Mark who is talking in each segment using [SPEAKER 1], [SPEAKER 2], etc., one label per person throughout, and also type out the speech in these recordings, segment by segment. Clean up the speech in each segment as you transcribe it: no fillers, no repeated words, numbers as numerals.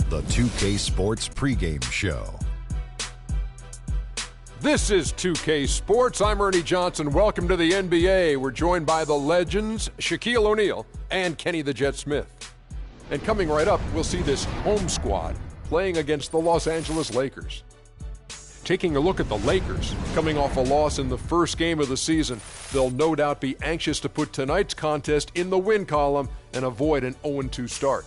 [SPEAKER 1] the 2K Sports pregame show.
[SPEAKER 2] This is 2K Sports. I'm Ernie Johnson. Welcome to the NBA. We're joined by the legends, Shaquille O'Neal and Kenny the Jet Smith. And coming right up, we'll see this home squad playing against the Los Angeles Lakers. Taking a look at the Lakers, coming off a loss in the first game of the season, they'll no doubt be anxious to put tonight's contest in the win column and avoid an 0-2 start.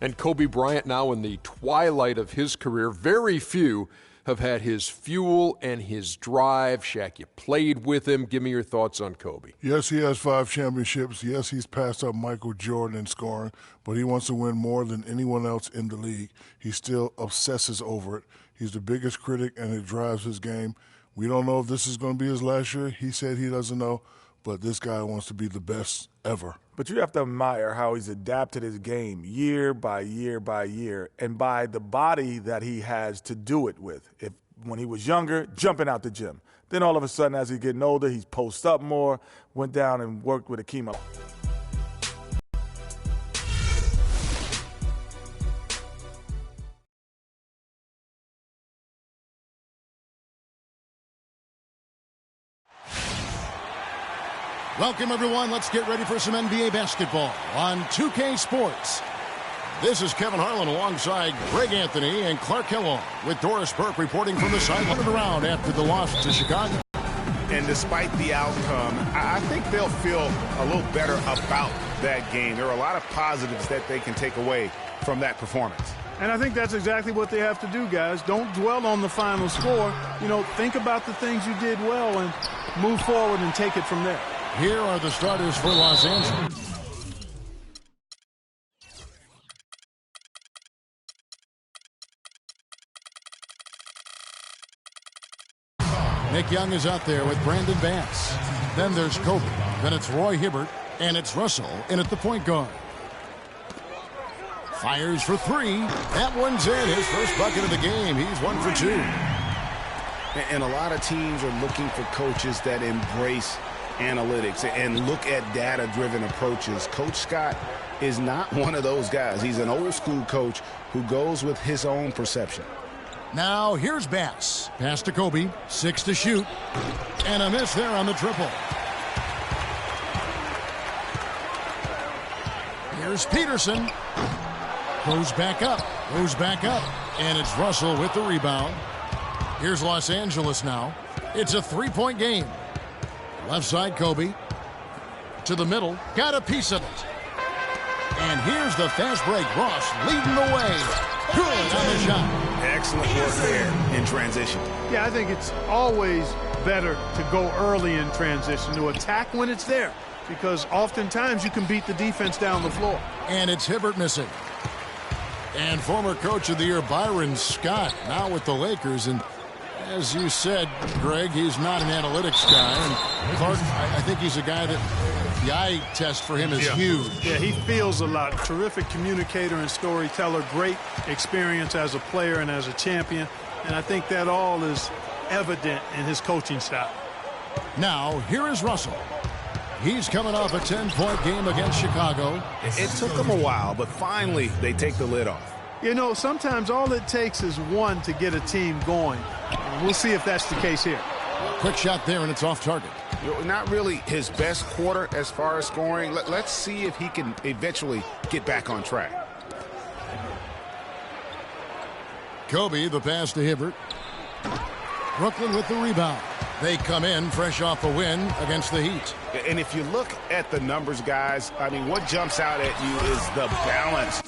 [SPEAKER 2] And Kobe Bryant now in the twilight of his career, very few have had his fuel and his drive. Shaq, you played with him. Give me your thoughts on Kobe.
[SPEAKER 3] Yes, he has 5 championships. Yes, he's passed up Michael Jordan in scoring, but he wants to win more than anyone else in the league. He still obsesses over it. He's the biggest critic, and it drives his game. We don't know if this is going to be his last year. He said he doesn't know, but this guy wants to be the best ever.
[SPEAKER 4] But you have to admire how he's adapted his game year by year by year, and by the body that he has to do it with. When he was younger, jumping out the gym. Then all of a sudden, as he's getting older, he's posts up more, went down and worked with a chemo.
[SPEAKER 5] Welcome, everyone. Let's get ready for some NBA basketball on 2K Sports. This is Kevin Harlan alongside Greg Anthony and Clark Kellogg with Doris Burke reporting from the sideline around after the loss to Chicago.
[SPEAKER 6] And despite the outcome, I think they'll feel a little better about that game. There are a lot of positives that they can take away from that performance.
[SPEAKER 7] And I think that's exactly what they have to do, guys. Don't dwell on the final score. Think about the things you did well and move forward and take it from there.
[SPEAKER 5] Here are the starters for Los Angeles. Nick Young is out there with Brandon Bass. Then there's Kobe. Then it's Roy Hibbert. And it's Russell in at the point guard. Fires for 3. That one's in. His first bucket of the game. He's 1 for 2.
[SPEAKER 6] And a lot of teams are looking for coaches that embrace analytics and look at data-driven approaches. Coach Scott is not one of those guys. He's an old-school coach who goes with his own perception.
[SPEAKER 5] Now here's Bass. Pass to Kobe. 6 to shoot. And a miss there on the triple. Here's Peterson. Goes back up. Goes back up. And it's Russell with the rebound. Here's Los Angeles now. It's a 3-point game. Left side, Kobe. To the middle. Got a piece of it. And here's the fast break. Ross leading the way. Good on the shot.
[SPEAKER 6] Excellent work there in transition.
[SPEAKER 7] Yeah, I think it's always better to go early in transition, to attack when it's there, because oftentimes you can beat the defense down the floor.
[SPEAKER 5] And it's Hibbert missing. And former coach of the year, Byron Scott, now with the Lakers. And as you said, Greg, he's not an analytics guy. And Clark, I think he's a guy that the eye test for him is huge.
[SPEAKER 7] Yeah, he feels a lot. Terrific communicator and storyteller. Great experience as a player and as a champion. And I think that all is evident in his coaching style.
[SPEAKER 5] Now, here is Russell. He's coming off a 10-point game against Chicago.
[SPEAKER 6] It took them a while, but finally they take the lid off.
[SPEAKER 7] Sometimes all it takes is one to get a team going. We'll see if that's the case here.
[SPEAKER 5] Quick shot there, and it's off target.
[SPEAKER 6] Not really his best quarter as far as scoring. Let's see if he can eventually get back on track.
[SPEAKER 5] Kobe, the pass to Hibbert. Brooklyn with the rebound. They come in fresh off a win against the Heat.
[SPEAKER 6] And if you look at the numbers, guys, what jumps out at you is the balance.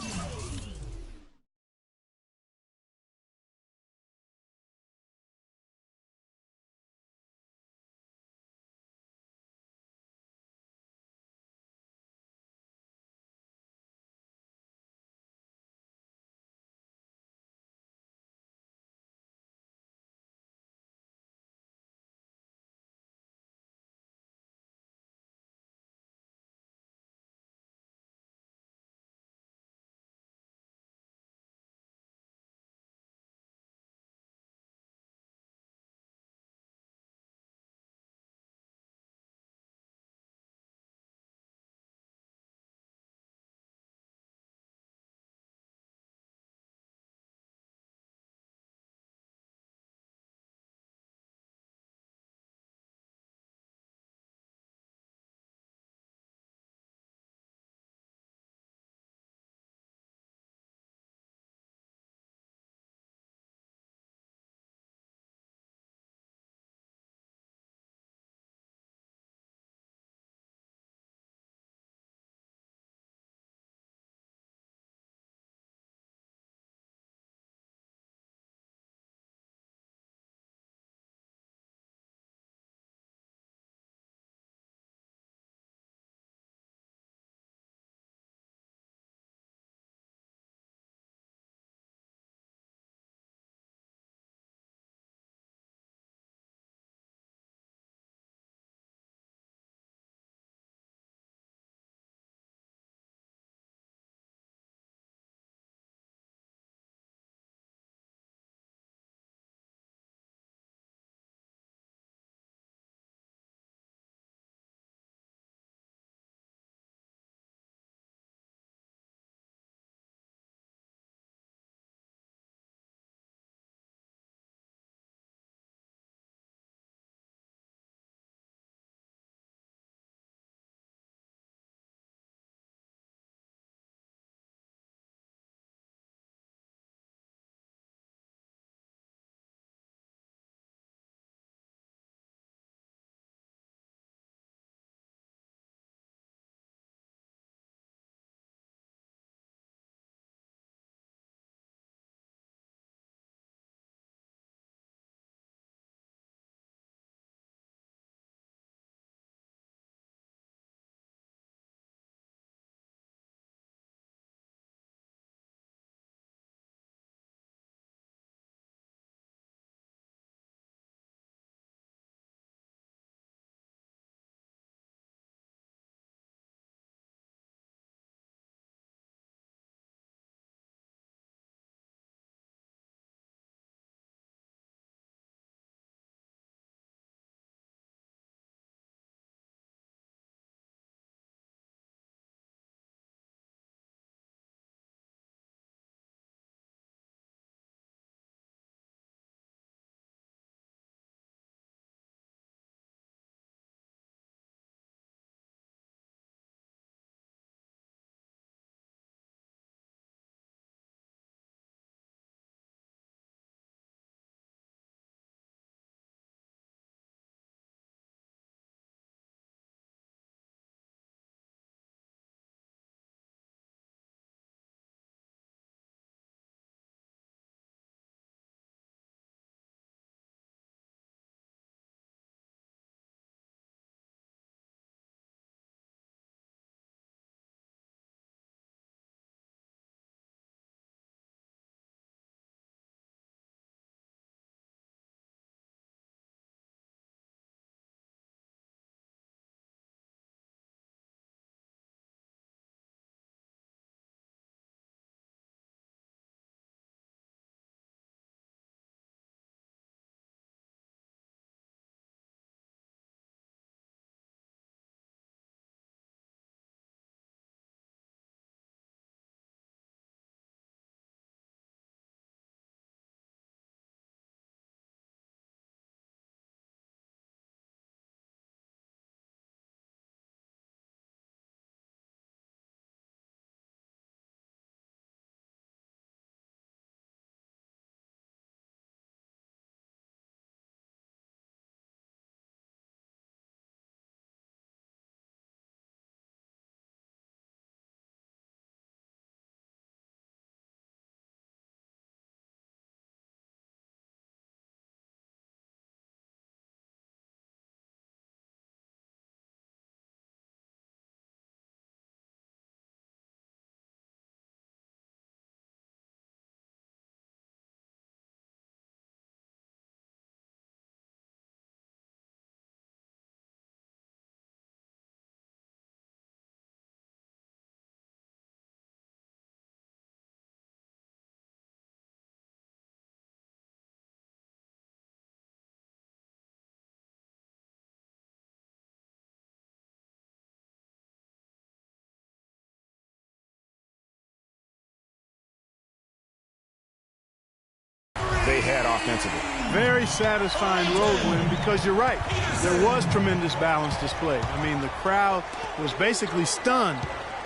[SPEAKER 6] they had offensively.
[SPEAKER 7] Very satisfying road win because you're right. There was tremendous balance displayed. I mean, the crowd was basically stunned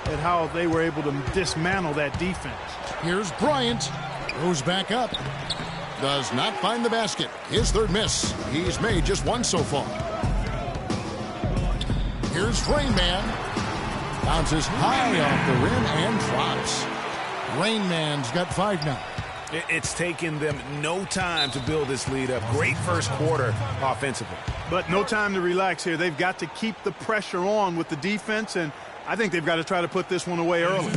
[SPEAKER 7] at how they were able to dismantle that defense.
[SPEAKER 5] Here's Bryant. Goes back up. Does not find the basket. His third miss. He's made just one so far. Here's Rain Man. Bounces high off the rim and drops. Rain Man's got 5 now.
[SPEAKER 6] It's taken them no time to build this lead up. Great first quarter offensively.
[SPEAKER 7] But no time to relax here. They've got to keep the pressure on with the defense, and I think they've got to try to put this one away early.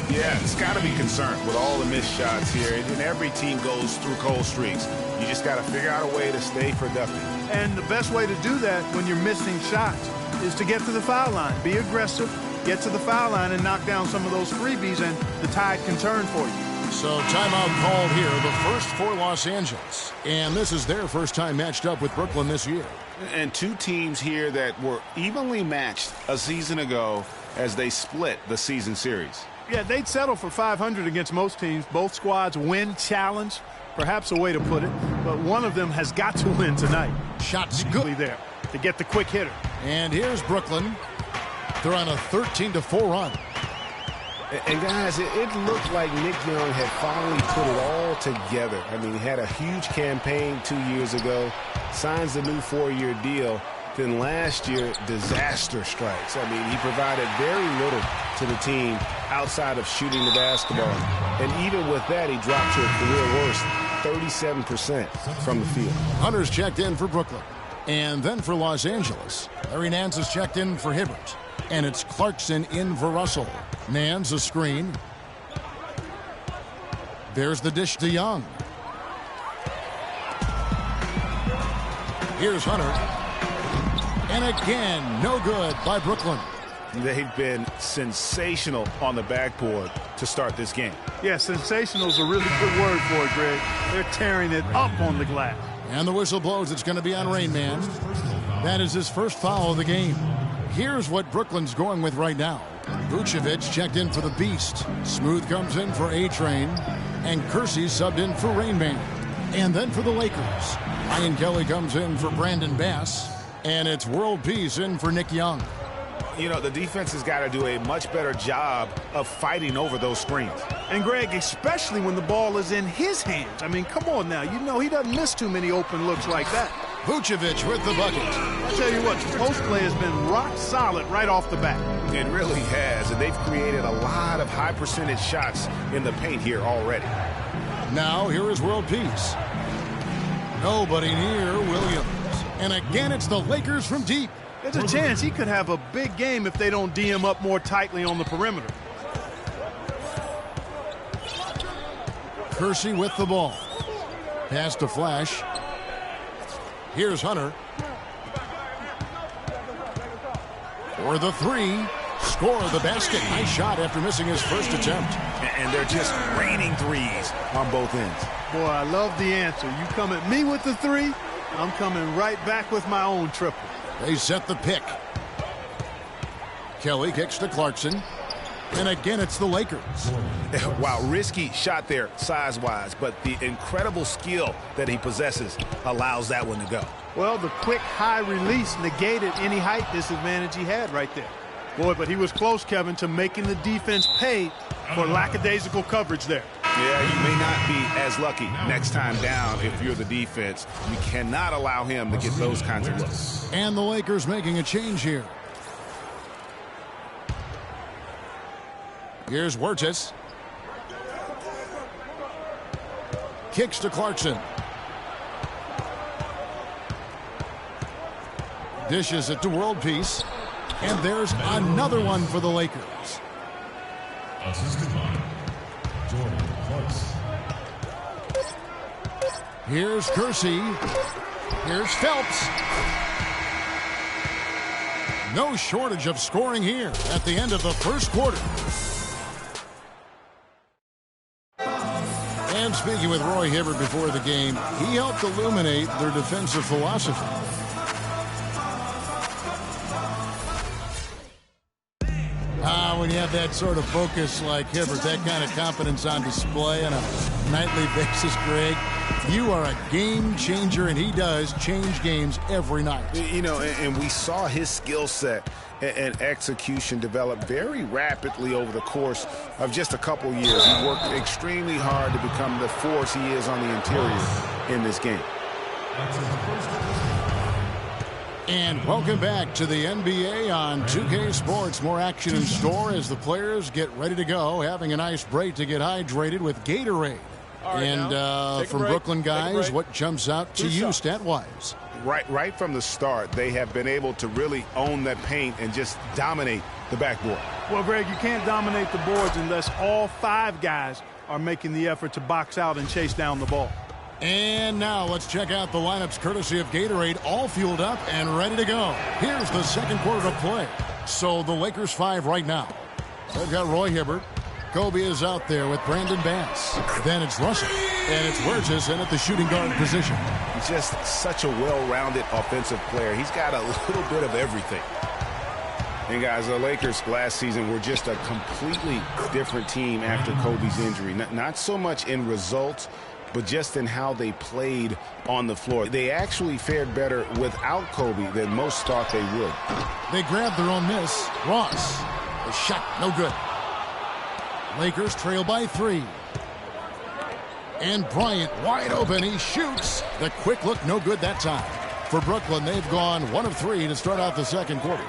[SPEAKER 6] Yeah, it's got to be concerned with all the missed shots here. And every team goes through cold streaks. You just got to figure out a way to stay productive.
[SPEAKER 7] And the best way to do that when you're missing shots is to get to the foul line. Be aggressive, get to the foul line, and knock down some of those freebies, and the tide can turn for you.
[SPEAKER 5] So timeout called here, the first for Los Angeles. And this is their first time matched up with Brooklyn this year.
[SPEAKER 6] And two teams here that were evenly matched a season ago as they split the season series.
[SPEAKER 7] Yeah, they'd settle for 500 against most teams. Both squads win challenge, perhaps a way to put it. But one of them has got to win tonight.
[SPEAKER 5] Shots good
[SPEAKER 7] there to get the quick hitter.
[SPEAKER 5] And here's Brooklyn. They're on a 13-4 run.
[SPEAKER 6] And guys, it looked like Nick Young had finally put it all together. I mean, he had a huge campaign 2 years ago, signs a new 4-year deal. Then last year, disaster strikes. I mean, he provided very little to the team outside of shooting the basketball. And even with that, he dropped to a career worst 37% from the field.
[SPEAKER 5] Hunter's checked in for Brooklyn. And then for Los Angeles, Larry Nance is checked in for Hibbert. And it's Clarkson in for Russell. Nance a screen. There's the dish to Young. Here's Hunter. And again, no good by Brooklyn.
[SPEAKER 6] They've been sensational on the backboard to start this game.
[SPEAKER 7] Yeah, sensational is a really good word for it, Greg. They're tearing it up on the glass.
[SPEAKER 5] And the whistle blows. It's going to be on Rain Man. That is his first foul of the game. Here's what Brooklyn's going with right now. Vucevic checked in for the Beast. Smooth comes in for A-Train. And Kersey subbed in for Rain Man. And then for the Lakers, Ryan Kelly comes in for Brandon Bass. And it's World Peace in for Nick Young.
[SPEAKER 6] You know, the defense has got to do a much better job of fighting over those screens.
[SPEAKER 7] And, Greg, especially when the ball is in his hands. I mean, come on now. You know he doesn't miss too many open looks like that.
[SPEAKER 5] Vucevic with the bucket.
[SPEAKER 7] I'll tell you what, the post play has been rock solid right off the bat.
[SPEAKER 6] It really has, and they've created a lot of high percentage shots in the paint here already.
[SPEAKER 5] Now, here is World Peace. Nobody near Williams. And again, it's the Lakers from deep.
[SPEAKER 7] There's a chance he could have a big game if they don't D him up more tightly on the perimeter.
[SPEAKER 5] Kersey with the ball. Pass to Flash. Here's Hunter. For the three. Score the basket. Nice shot after missing his first attempt.
[SPEAKER 6] And they're just raining threes on both ends.
[SPEAKER 7] Boy, I love the answer. You come at me with the three, I'm coming right back with my own triple.
[SPEAKER 5] They set the pick. Kelly kicks to Clarkson. And again, it's the Lakers.
[SPEAKER 6] Wow, risky shot there size-wise, but the incredible skill that he possesses allows that one to go.
[SPEAKER 7] Well, the quick high release negated any height disadvantage he had right there. Boy, but he was close, Kevin, to making the defense pay for lackadaisical coverage there.
[SPEAKER 6] Yeah, you may not be as lucky next time down if you're the defense. You cannot allow him to get those kinds of looks.
[SPEAKER 5] And the Lakers making a change here. Here's Wirtz. Kicks to Clarkson. Dishes it to World Peace. And there's another one for the Lakers. Here's Kersey. Here's Phelps. No shortage of scoring here at the end of the first quarter. And speaking with Roy Hibbert before the game, he helped illuminate their defensive philosophy. When you have that sort of focus like Hibbert, that kind of confidence on display on a nightly basis, Greg. You are a game changer, and he does change games every night.
[SPEAKER 6] You know, and we saw his skill set and execution develop very rapidly over the course of just a couple years. He worked extremely hard to become the force he is on the interior in this game.
[SPEAKER 5] And welcome back to the NBA on 2K Sports. More action in store as the players get ready to go, having a nice break to get hydrated with Gatorade.
[SPEAKER 4] Right,
[SPEAKER 5] and from Brooklyn, guys, what jumps out to you stat-wise?
[SPEAKER 6] Right from the start, they have been able to really own that paint and just dominate the backboard.
[SPEAKER 7] Well, Greg, you can't dominate the boards unless all 5 guys are making the effort to box out and chase down the ball.
[SPEAKER 5] And now let's check out the lineups courtesy of Gatorade, all fueled up and ready to go. Here's the second quarter of play. So the Lakers 5 right now. They've got Roy Hibbert. Kobe is out there with Brandon Bass. Then it's Russell. And it's Burgess in at the shooting guard position.
[SPEAKER 6] He's just such a well-rounded offensive player. He's got a little bit of everything. And guys, the Lakers last season were just a completely different team after Kobe's injury. Not so much in results, but just in how they played on the floor. They actually fared better without Kobe than most thought they would.
[SPEAKER 5] They grabbed their own miss. Ross. A shot, no good. Lakers trail by 3. And Bryant wide open. He shoots. The quick look, no good that time. For Brooklyn, they've gone 1 of 3 to start out the second quarter.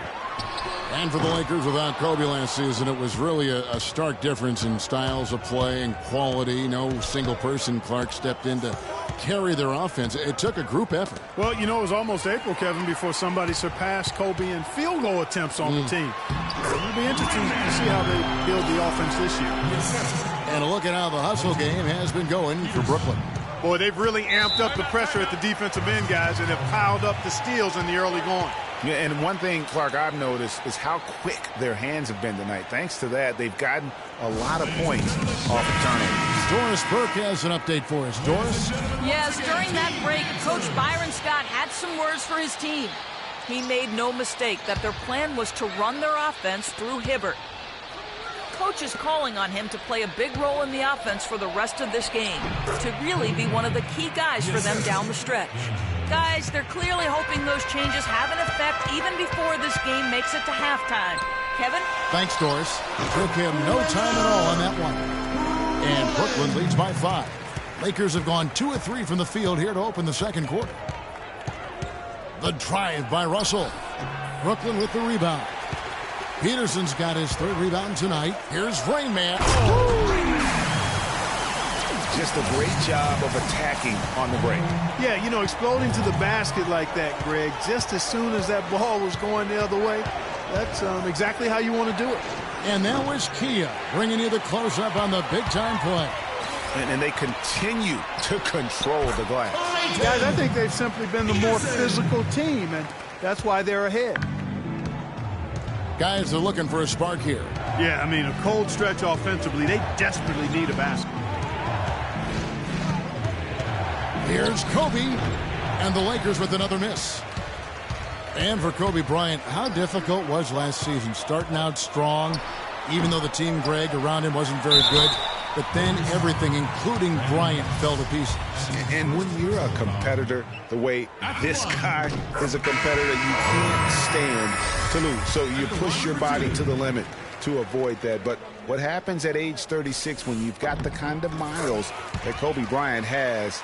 [SPEAKER 5] And for the Lakers, without Kobe last season, it was really a stark difference in styles of play and quality. No single person, Clark, stepped in to carry their offense. It took a group effort.
[SPEAKER 7] Well, you know, it was almost April, Kevin, before somebody surpassed Kobe in field goal attempts on the team. It'll be interesting to see how they build the offense this year.
[SPEAKER 5] And a look at how the hustle game has been going for Brooklyn.
[SPEAKER 7] Boy, they've really amped up the pressure at the defensive end, guys, and have piled up the steals in the early going.
[SPEAKER 6] Yeah, and one thing, Clark, I've noticed is how quick their hands have been tonight. Thanks to that, they've gotten a lot of points off of turnovers.
[SPEAKER 5] Doris Burke has an update for us. Doris?
[SPEAKER 8] Yes, during that break, Coach Byron Scott had some words for his team. He made no mistake that their plan was to run their offense through Hibbert. Coach is calling on him to play a big role in the offense for the rest of this game, to really be one of the key guys for them down the stretch. Guys, they're clearly hoping those changes have an effect even before this game makes it to halftime. Kevin?
[SPEAKER 5] Thanks, Doris. Took him no time at all on that one. And Brooklyn leads by 5. Lakers have gone 2 of 3 from the field here to open the second quarter. The drive by Russell. Brooklyn with the rebound. Peterson's got his 3rd rebound tonight. Here's Rain Man.
[SPEAKER 6] Just a great job of attacking on the break.
[SPEAKER 7] Yeah, you know, exploding to the basket like that, Greg, just as soon as that ball was going the other way, that's exactly how you want to do it.
[SPEAKER 5] And that was Kia bringing you the close-up on the big-time play.
[SPEAKER 6] And they continue to control the glass.
[SPEAKER 7] Guys, I think they've simply been the more physical team, and that's why they're ahead.
[SPEAKER 5] Guys are looking for a spark here.
[SPEAKER 7] Yeah, I mean, a cold stretch offensively, they desperately need a basket.
[SPEAKER 5] Here's Kobe, and the Lakers with another miss. And for Kobe Bryant, how difficult was last season? Starting out strong, even though the team, Greg, around him wasn't very good. But then everything, including Bryant, fell to pieces.
[SPEAKER 6] And when you're a competitor, the way this guy is a competitor, you can't stand to lose. So you push your body to the limit to avoid that. But what happens at age 36 when you've got the kind of miles that Kobe Bryant has,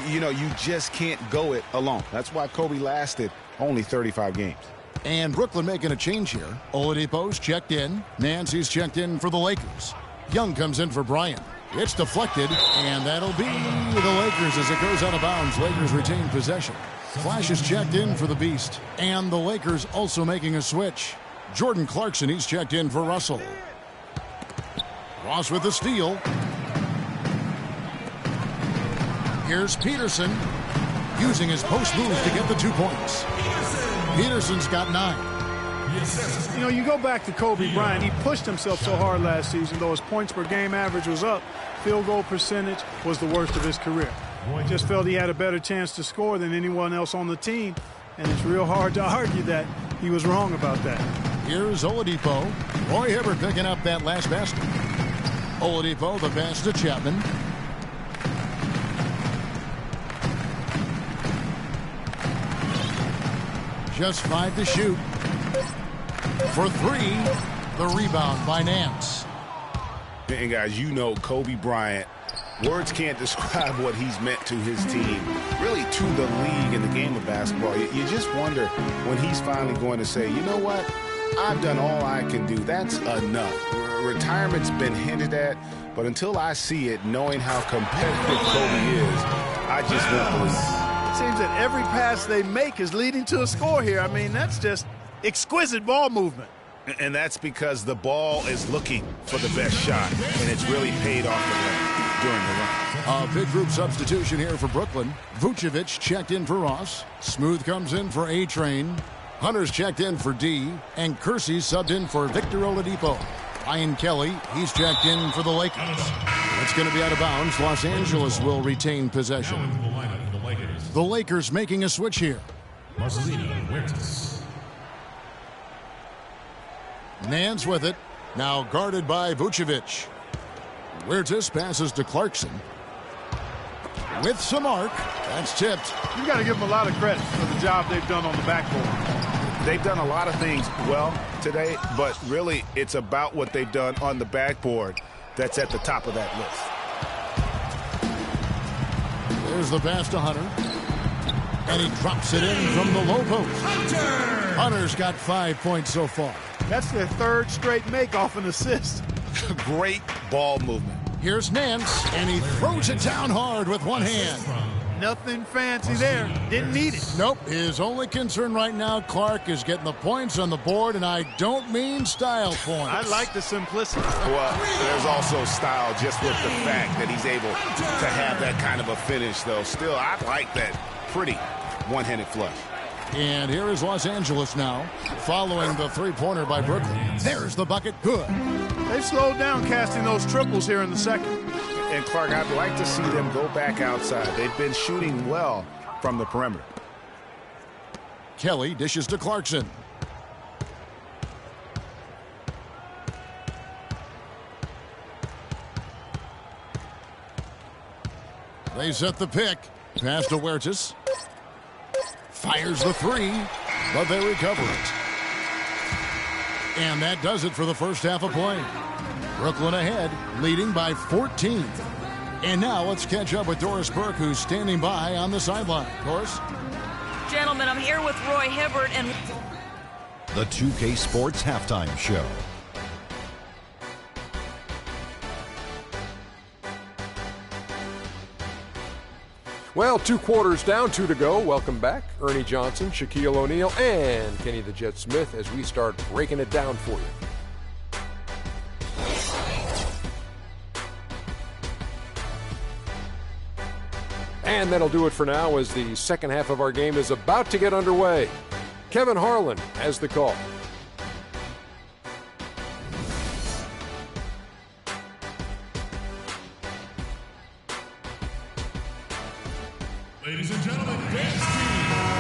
[SPEAKER 6] you know, you just can't go it alone. That's why Kobe lasted only 35 games.
[SPEAKER 5] And Brooklyn making a change here. Oladipo's checked in. Nancy's checked in for the Lakers. Young comes in for Bryant. It's deflected, and that'll be the Lakers as it goes out of bounds. Lakers retain possession. Flash is checked in for the Beast. And the Lakers also making a switch. Jordan Clarkson, he's checked in for Russell. Ross with the steal. Here's Peterson using his post moves to get the 2 points. Peterson's got 9.
[SPEAKER 7] You know, you go back to Kobe Bryant. He pushed himself so hard last season, though his points per game average was up. Field goal percentage was the worst of his career. He just felt he had a better chance to score than anyone else on the team, and it's real hard to argue that he was wrong about that.
[SPEAKER 5] Here's Oladipo. Roy Hibbert picking up that last basket. Oladipo, the pass to Chapman. Just 5 to shoot. For 3, the rebound by Nance.
[SPEAKER 6] And guys, you know Kobe Bryant, words can't describe what he's meant to his team, really to the league in the game of basketball. You just wonder when he's finally going to say, you know what, I've done all I can do. That's enough. Retirement's been hinted at, but until I see it, knowing how competitive Kobe is, I just won't believe.
[SPEAKER 7] It seems that every pass they make is leading to a score here. I mean, that's just exquisite ball movement.
[SPEAKER 6] And that's because the ball is looking for the best shot, and it's really paid off for them during the run.
[SPEAKER 5] A big group substitution here for Brooklyn. Vucevic checked in for Ross. Smooth comes in for A-Train. Hunter's checked in for D. And Kersey subbed in for Victor Oladipo. Ryan Kelly, he's checked in for the Lakers. That's going to be out of bounds. Los Angeles will retain possession. The Lakers making a switch here. Nance with it. Now guarded by Vucevic. Huertas passes to Clarkson. With some arc. That's tipped.
[SPEAKER 7] You got to give them a lot of credit for the job they've done on the backboard.
[SPEAKER 6] They've done a lot of things well today, but really it's about what they've done on the backboard that's at the top of that list.
[SPEAKER 5] There's the pass to Hunter. And he drops it in from the low post. Hunter's got 5 points so far.
[SPEAKER 7] That's their third straight make off an assist.
[SPEAKER 6] Great ball movement.
[SPEAKER 5] Here's Nance, and he throws it down hard with one hand.
[SPEAKER 7] Nothing fancy there. Didn't need it.
[SPEAKER 5] Nope. His only concern right now, Clark, is getting the points on the board, and I don't mean style points.
[SPEAKER 7] I like the simplicity.
[SPEAKER 6] Well, there's also style just with the fact that he's able to have that kind of a finish, though. Still, I like that pretty one-handed flush.
[SPEAKER 5] And here is Los Angeles now, following the three-pointer by Brooklyn. There's the bucket. Good.
[SPEAKER 7] They've slowed down casting those triples here in the second.
[SPEAKER 6] And, Clark, I'd like to see them go back outside. They've been shooting well from the perimeter.
[SPEAKER 5] Kelly dishes to Clarkson. They set the pick. Pass to Huertas. Fires the three, but they recover it. And that does it for the first half of play. Brooklyn ahead, leading by 14. And now let's catch up with Doris Burke, who's standing by on the sideline. Doris?
[SPEAKER 8] Gentlemen, I'm here with Roy Hibbert and
[SPEAKER 1] The 2K Sports Halftime Show.
[SPEAKER 2] Well, 2 quarters down, 2 to go. Welcome back, Ernie Johnson, Shaquille O'Neal, and Kenny the Jet Smith as we start breaking it down for you. And that'll do it for now as the second half of our game is about to get underway. Kevin Harlan has the call.
[SPEAKER 5] Ladies and gentlemen,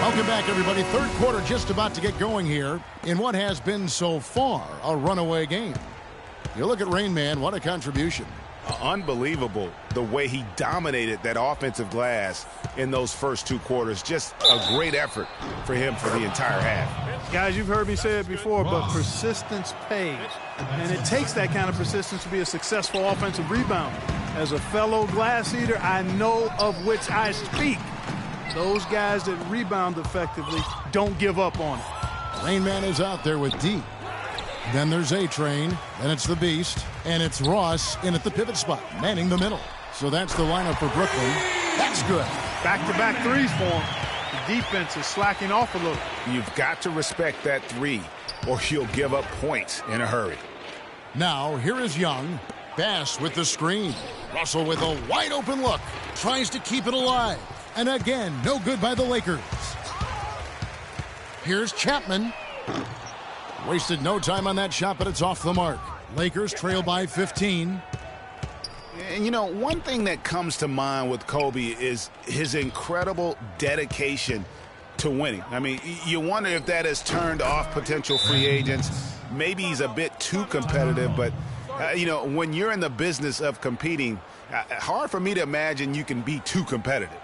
[SPEAKER 5] welcome back, everybody. Third quarter just about to get going here in what has been so far a runaway game. You look at Rain Man, what a contribution.
[SPEAKER 6] Unbelievable the way he dominated that offensive glass in those first 2 quarters. Just a great effort for him for the entire half.
[SPEAKER 7] Guys, you've heard me say it before, but persistence pays. And it takes that kind of persistence to be a successful offensive rebounder. As a fellow glass eater, I know of which I speak. Those guys that rebound effectively don't give up on it.
[SPEAKER 5] Rain Man is out there with D. Then there's A-Train, then it's the Beast, and it's Ross in at the pivot spot, manning the middle. So that's the lineup for Brooklyn. That's good.
[SPEAKER 7] Back-to-back threes for him. The defense is slacking off a little.
[SPEAKER 6] You've got to respect that three, or you'll give up points in a hurry.
[SPEAKER 5] Now, here is Young. Bass with the screen. Russell with a wide-open look. Tries to keep it alive. And again, no good by the Lakers. Here's Chapman. Wasted no time on that shot, but it's off the mark. Lakers trail by 15.
[SPEAKER 6] And, you know, one thing that comes to mind with Kobe is his incredible dedication to winning. I mean, you wonder if that has turned off potential free agents. maybe he's a bit too competitive, but, when you're in the business of competing, hard for me to imagine you can be too competitive.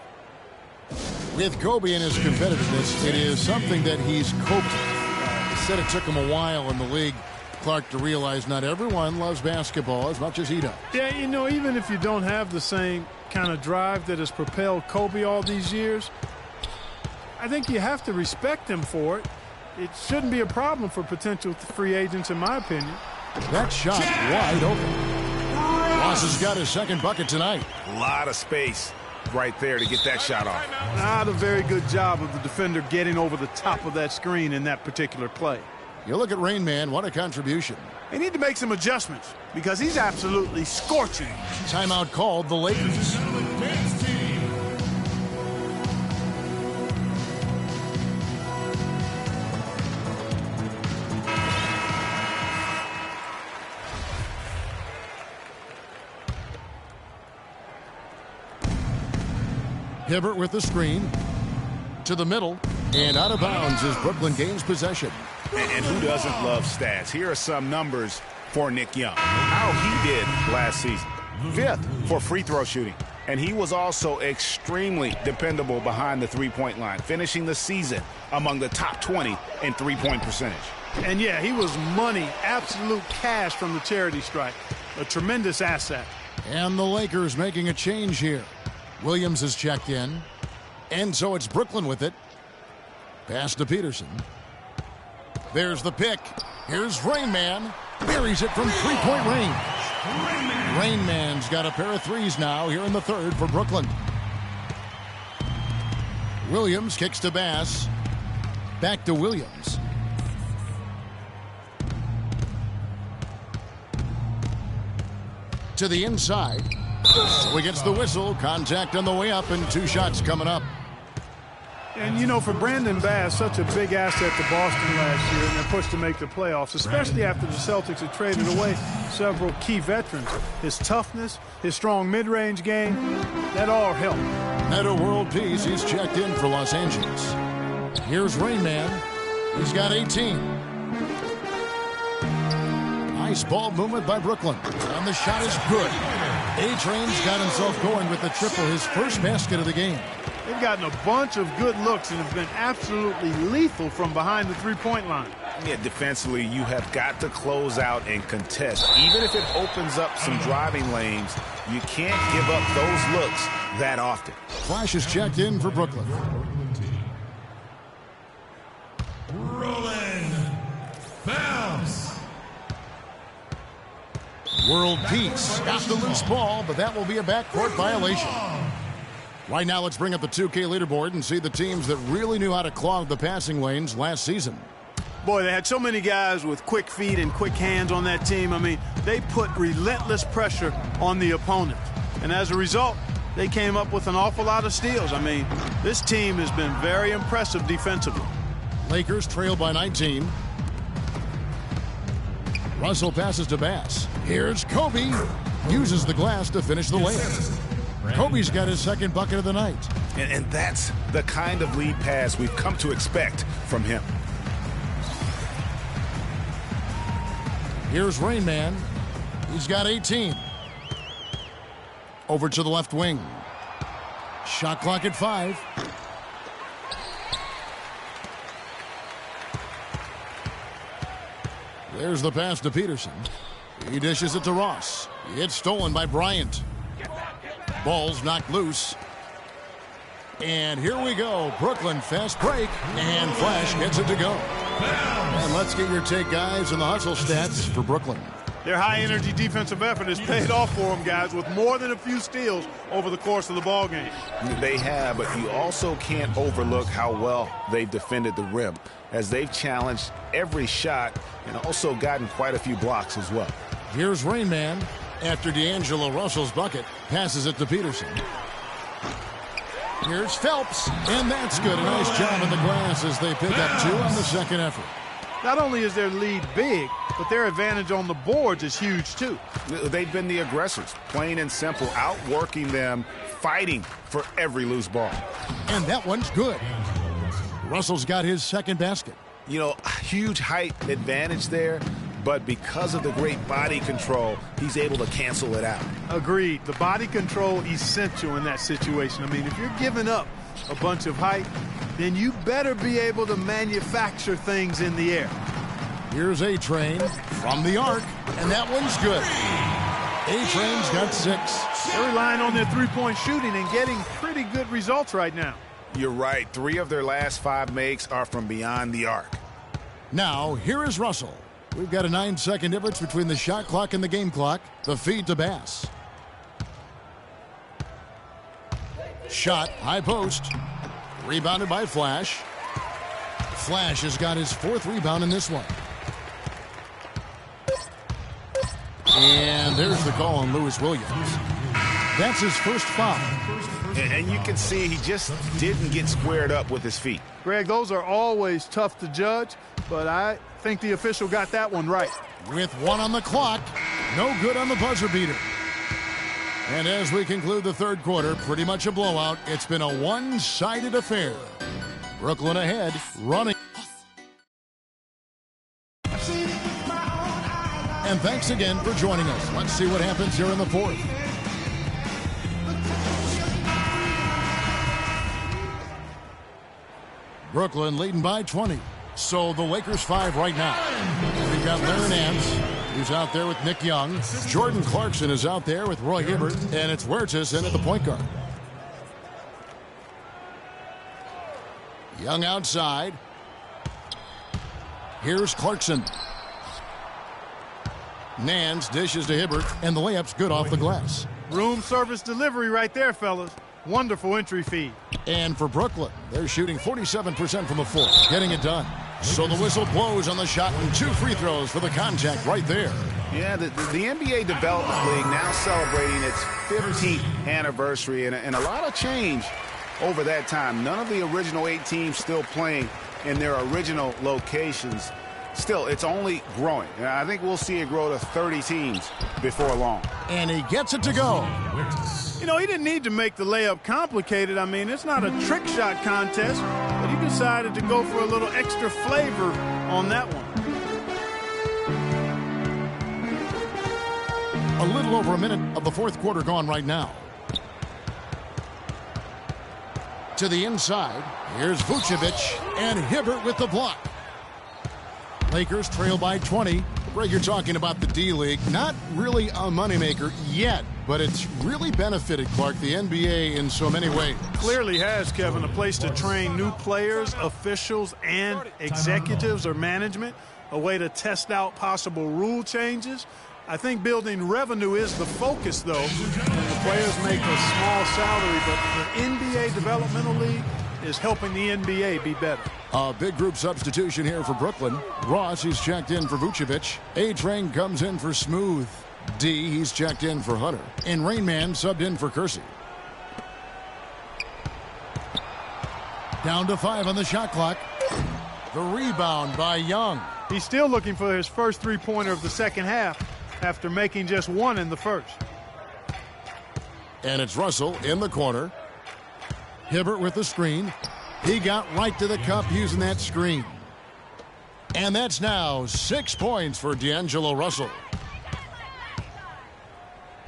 [SPEAKER 5] With Kobe and his competitiveness, it is something that he's coped with. He said it took him a while in the league, Clark, to realize not everyone loves basketball as much as he does.
[SPEAKER 7] Yeah, even if you don't have the same kind of drive that has propelled Kobe all these years, I think you have to respect him for it. It shouldn't be a problem for potential free agents, in my opinion.
[SPEAKER 5] That shot wide open. Ross has got his second bucket tonight.
[SPEAKER 6] A lot of space right there to get that shot off.
[SPEAKER 7] Not a very good job of the defender getting over the top of that screen in that particular play.
[SPEAKER 5] You look at Rain Man, what a contribution.
[SPEAKER 7] They need to make some adjustments because he's absolutely scorching.
[SPEAKER 5] Timeout called the Lakers. Hibbert with the screen to the middle, and out of bounds as Brooklyn gains possession.
[SPEAKER 6] And who doesn't love stats? Here are some numbers for Nick Young. How he did last season. 5th for free throw shooting. And he was also extremely dependable behind the three-point line, finishing the season among the top 20 in three-point percentage.
[SPEAKER 7] And yeah, he was money, absolute cash from the charity stripe. A tremendous asset.
[SPEAKER 5] And the Lakers making a change here. Williams has checked in. And so it's Brooklyn with it. Pass to Peterson. There's the pick. Here's Rain Man. Buries it from three-point range. Rain Man's got a pair of threes now here in the third for Brooklyn. Williams kicks to Bass. Back to Williams. To the inside. So he gets the whistle. Contact on the way up and 2 shots coming up.
[SPEAKER 7] And, for Brandon Bass, such a big asset to Boston last year, and they're pushed to make the playoffs, especially after the Celtics had traded away several key veterans. His toughness, his strong mid-range game, that all helped.
[SPEAKER 5] Meta World Peace, he's checked in for Los Angeles. Here's Rain Man. He's got 18. Nice ball movement by Brooklyn. And the shot is good. A-Train's got himself going with the triple, his first basket of the game.
[SPEAKER 7] They've gotten a bunch of good looks and have been absolutely lethal from behind the three-point line.
[SPEAKER 6] Yeah, defensively, you have got to close out and contest. Even if it opens up some driving lanes, you can't give up those looks that often.
[SPEAKER 5] Flash is checked in for Brooklyn.
[SPEAKER 9] Rolling. Bounce.
[SPEAKER 5] World Peace got the loose ball, but that will be a backcourt violation. Right now, let's bring up the 2K leaderboard and see the teams that really knew how to clog the passing lanes last season.
[SPEAKER 7] Boy, they had so many guys with quick feet and quick hands on that team. I mean, they put relentless pressure on the opponent. And as a result, they came up with an awful lot of steals. I mean, this team has been very impressive defensively.
[SPEAKER 5] Lakers trail by 19. Russell passes to Bass. Here's Kobe. Uses the glass to finish the layup. Kobe's got his second bucket of the night.
[SPEAKER 6] And that's the kind of lead pass we've come to expect from him.
[SPEAKER 5] Here's Rain Man. He's got 18. Over to the left wing. Shot clock at 5. There's the pass to Peterson. He dishes it to Ross. It's stolen by Bryant. Ball's knocked loose. And here we go. Brooklyn fast break. And Flash gets it to go. And let's get your take, guys, on the hustle stats for Brooklyn.
[SPEAKER 7] Their high-energy defensive effort has paid off for them, guys, with more than a few steals over the course of the ballgame.
[SPEAKER 6] They have, but you also can't overlook how well they've defended the rim, as they've challenged every shot and also gotten quite a few blocks as well.
[SPEAKER 5] Here's Rain Man. After D'Angelo Russell's bucket, passes it to Peterson. Here's Phelps, and that's good. A nice job in the glass as they pick up 2 on the second effort.
[SPEAKER 7] Not only is their lead big, but their advantage on the boards is huge, too.
[SPEAKER 6] They've been the aggressors, plain and simple, outworking them, fighting for every loose ball.
[SPEAKER 5] And that one's good. Russell's got his second basket.
[SPEAKER 6] You know, huge height advantage there, but because of the great body control, he's able to cancel it out.
[SPEAKER 7] Agreed. The body control essential in that situation. I mean, if you're giving up a bunch of height, then you better be able to manufacture things in the air.
[SPEAKER 5] Here's A-Train from the arc, and that one's good. A-Train's got 6.
[SPEAKER 7] They're relying on their three-point shooting and getting pretty good results right now.
[SPEAKER 6] You're right. 3 of their last 5 makes are from beyond the arc.
[SPEAKER 5] Now, here is Russell. We've got a 9-second difference between the shot clock and the game clock. The feed to Bass. Shot, high post. Rebounded by Flash. Flash has got his 4th rebound in this one. And there's the call on Lewis Williams. That's his first foul.
[SPEAKER 6] And you can see he just didn't get squared up with his feet.
[SPEAKER 7] Greg, those are always tough to judge, but I think the official got that one right.
[SPEAKER 5] With 1 on the clock, no good on the buzzer beater. And as we conclude the third quarter, pretty much a blowout. It's been a one-sided affair. Brooklyn ahead, running. And thanks again for joining us. Let's see what happens here in the fourth. Brooklyn leading by 20. So the Lakers 5 right now. We've got Larry Nance, who's out there with Nick Young. Jordan Clarkson is out there with Roy Hibbert. And it's Huertas in at the point guard. Young outside. Here's Clarkson. Nance dishes to Hibbert, and the layup's good off the glass.
[SPEAKER 7] Room service delivery right there, fellas. Wonderful entry feed.
[SPEAKER 5] And for Brooklyn, they're shooting 47% from the floor, getting it done. So the whistle blows on the shot and 2 free throws for the contact right there.
[SPEAKER 6] Yeah, the NBA Development League now celebrating its 15th anniversary and a lot of change over that time. None of the original 8 teams still playing in their original locations. Still, it's only growing. And I think we'll see it grow to 30 teams before long.
[SPEAKER 5] And he gets it to go.
[SPEAKER 7] You know, he didn't need to make the layup complicated. I mean, it's not a trick shot contest, but he decided to go for a little extra flavor on that one.
[SPEAKER 5] A little over a minute of the fourth quarter gone right now. To the inside, here's Vucevic, and Hibbert with the block. Lakers trail by 20. Greg, you're talking about the D-League. Not really a moneymaker yet, but it's really benefited, Clark, the NBA in so many ways.
[SPEAKER 7] Clearly has, Kevin, a place to train new players, officials, and executives or management, a way to test out possible rule changes. I think building revenue is the focus, though. The players make a small salary, but the NBA Developmental League is helping the NBA be better.
[SPEAKER 5] A big group substitution here for Brooklyn. Ross, he's checked in for Vucevic. A-Train comes in for Smooth. D, he's checked in for Hunter. And Rainman subbed in for Kersey. Down to 5 on the shot clock. The rebound by Young.
[SPEAKER 7] He's still looking for his first three-pointer of the second half after making just 1 in the first.
[SPEAKER 5] And it's Russell in the corner. Hibbert with the screen. He got right to the cup using that screen. And that's now 6 points for D'Angelo Russell.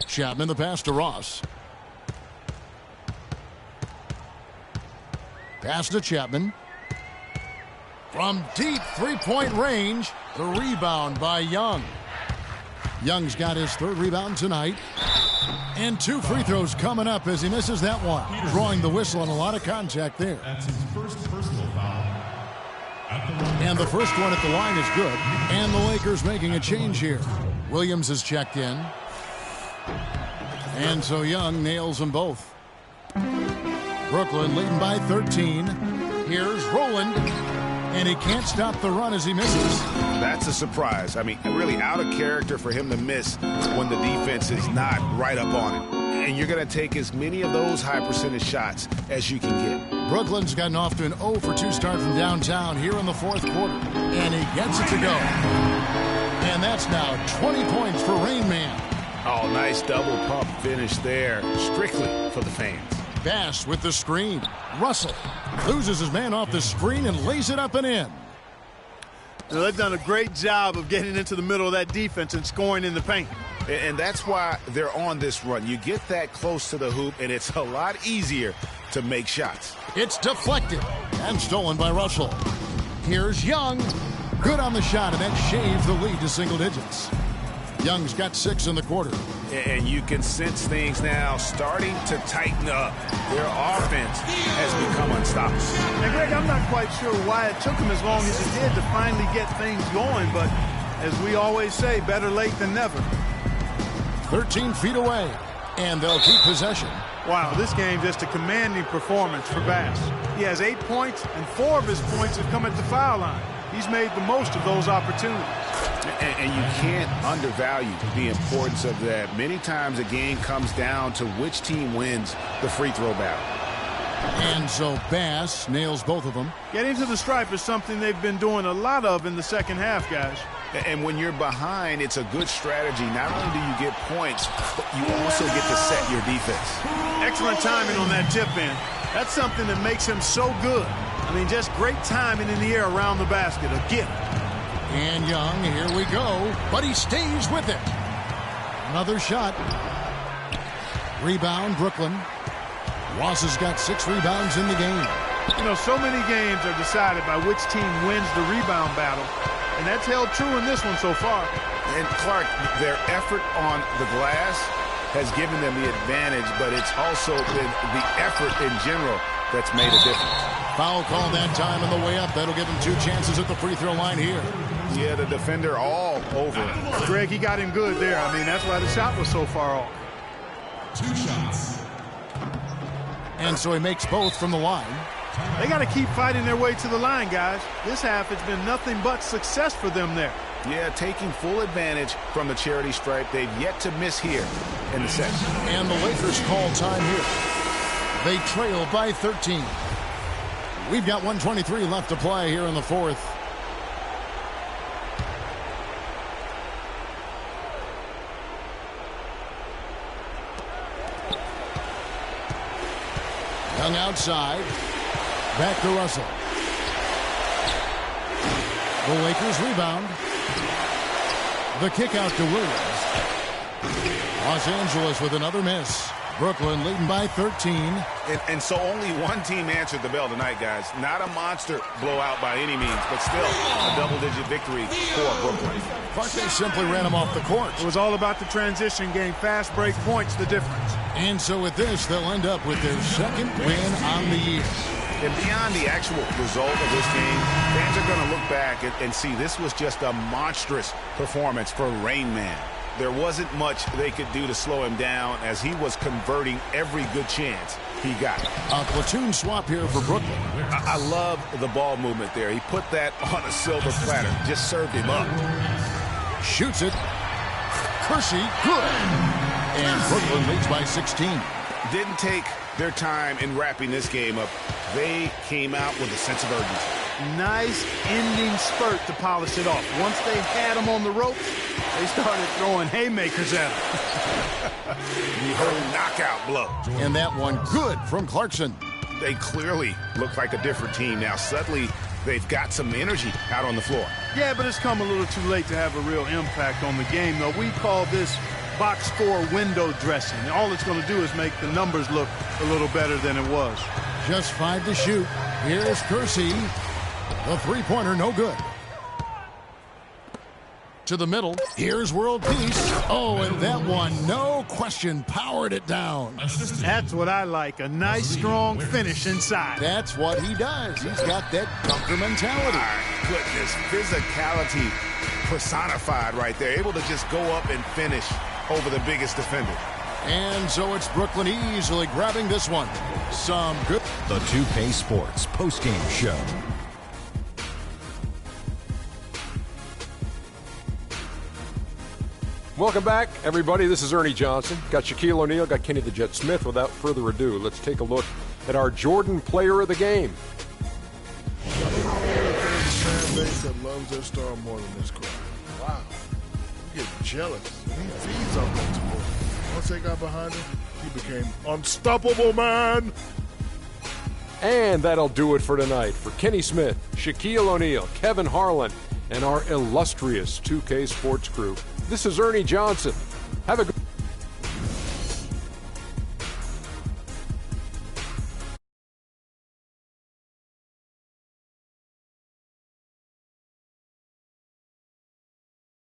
[SPEAKER 5] Chapman the pass to Ross. Pass to Chapman. From deep three-point range, the rebound by Young. Young's got his 3rd rebound tonight. And 2 free throws coming up as he misses that one. Drawing the whistle and a lot of contact there.
[SPEAKER 9] That's his first personal foul.
[SPEAKER 5] And the first one at the line is good. And the Lakers making a change here. Williams is checked in. And so Young nails them both. Brooklyn leading by 13. Here's Rowland. And he can't stop the run as he misses.
[SPEAKER 6] That's a surprise. I mean, really out of character for him to miss when the defense is not right up on it. And you're going to take as many of those high percentage shots as you can get.
[SPEAKER 5] Brooklyn's gotten off to an 0-for-2 start from downtown here in the fourth quarter. And he gets it to go. And that's now 20 points for Rain Man.
[SPEAKER 6] Oh, nice double pump finish there. Strictly for the fans.
[SPEAKER 5] Bass with the screen. Russell loses his man off the screen and lays it up and in.
[SPEAKER 7] They've done a great job of getting into the middle of that defense and scoring in the paint.
[SPEAKER 6] And that's why they're on this run. You get that close to the hoop, and it's a lot easier to make shots.
[SPEAKER 5] It's deflected and stolen by Russell. Here's Young. Good on the shot, and that shaves the lead to single digits. Young's got 6 in the quarter.
[SPEAKER 6] And you can sense things now starting to tighten up. Their offense has become unstoppable.
[SPEAKER 7] And Greg, I'm not quite sure why it took them as long as it did to finally get things going, but as we always say, better late than never.
[SPEAKER 5] 13 feet away, and they'll keep possession.
[SPEAKER 7] Wow, this game just a commanding performance for Bass. He has 8 points, and 4 of his points have come at the foul line. He's made the most of those opportunities.
[SPEAKER 6] And you can't undervalue the importance of that. Many times a game comes down to which team wins the free throw battle.
[SPEAKER 5] And so Bass nails both of them.
[SPEAKER 7] Getting to the stripe is something they've been doing a lot of in the second half, guys.
[SPEAKER 6] And when you're behind, it's a good strategy. Not only do you get points, but you also get to set your defense.
[SPEAKER 7] Excellent timing on that tip in. That's something that makes him so good. I mean, just great timing in the air around the basket. A gift.
[SPEAKER 5] And Young, here we go, but he stays with it. Another shot. Rebound, Brooklyn. Ross has got 6 rebounds in the game.
[SPEAKER 7] You know, so many games are decided by which team wins the rebound battle, and that's held true in this one so far.
[SPEAKER 6] And Clark, their effort on the glass has given them the advantage, but it's also been the effort in general that's made a difference.
[SPEAKER 5] Foul call that time on the way up. That'll give him 2 chances at the free throw line here.
[SPEAKER 6] Yeah, the defender all over.
[SPEAKER 7] Greg, he got him good there. I mean, that's why the shot was so far off.
[SPEAKER 9] 2 shots.
[SPEAKER 5] And so he makes both from the line.
[SPEAKER 7] They got to keep fighting their way to the line, guys. This half has been nothing but success for them there.
[SPEAKER 6] Yeah, taking full advantage from the charity stripe. They've yet to miss here in the set.
[SPEAKER 5] And the Lakers call time here. They trail by 13. We've got 1:23 left to play here in the fourth. Young outside. Back to Russell. The Lakers rebound. The kick out to Williams. Los Angeles with another miss. Brooklyn leading by 13.
[SPEAKER 6] And so only one team answered the bell tonight, guys. Not a monster blowout by any means, but still a double-digit victory for Brooklyn.
[SPEAKER 5] But they simply ran them off the court.
[SPEAKER 7] It was all about the transition game. Fast break points, the difference.
[SPEAKER 5] And so with this, they'll end up with their second win on the year.
[SPEAKER 6] And beyond the actual result of this game, fans are going to look back and see this was just a monstrous performance for Rain Man. There wasn't much they could do to slow him down as he was converting every good chance he got.
[SPEAKER 5] A platoon swap here for Brooklyn.
[SPEAKER 6] I love the ball movement there. He put that on a silver platter, just served him up.
[SPEAKER 5] Shoots it. Kersey, good. And Brooklyn leads by 16.
[SPEAKER 6] Didn't take their time in wrapping this game up. They came out with a sense of urgency.
[SPEAKER 7] Nice ending spurt to polish it off. Once they had him on the ropes, they started throwing haymakers at him.
[SPEAKER 6] The whole knockout blow.
[SPEAKER 5] And that one good from Clarkson.
[SPEAKER 6] They clearly look like a different team now. Suddenly, they've got some energy out on the floor.
[SPEAKER 7] Yeah, but it's come a little too late to have a real impact on the game, though. We call this box score window dressing. All it's going to do is make the numbers look a little better than it was.
[SPEAKER 5] Just 5 to shoot. Here's Kersey. The three-pointer, no good. To the middle. Here's world peace. Oh, and that one, no question, powered it down.
[SPEAKER 7] That's what I like. A nice, strong finish inside.
[SPEAKER 5] That's what he does. He's got that dunker mentality.
[SPEAKER 6] My goodness, physicality personified right there. Able to just go up and finish over the biggest defender.
[SPEAKER 5] And so it's Brooklyn easily grabbing this one. Some good.
[SPEAKER 1] The 2K Sports postgame show.
[SPEAKER 2] Welcome back, everybody. This is Ernie Johnson. Got Shaquille O'Neal, got Kenny the Jet Smith. Without further ado, let's take a look at our Jordan Player of the Game.
[SPEAKER 3] Fan base that loves their star more than this crowd. Wow. You get jealous. He feeds off that support. Once they got behind him, he became unstoppable, man.
[SPEAKER 2] And that'll do it for tonight. For Kenny Smith, Shaquille O'Neal, Kevin Harlan, and our illustrious 2K Sports crew. This is Ernie Johnson. Have a good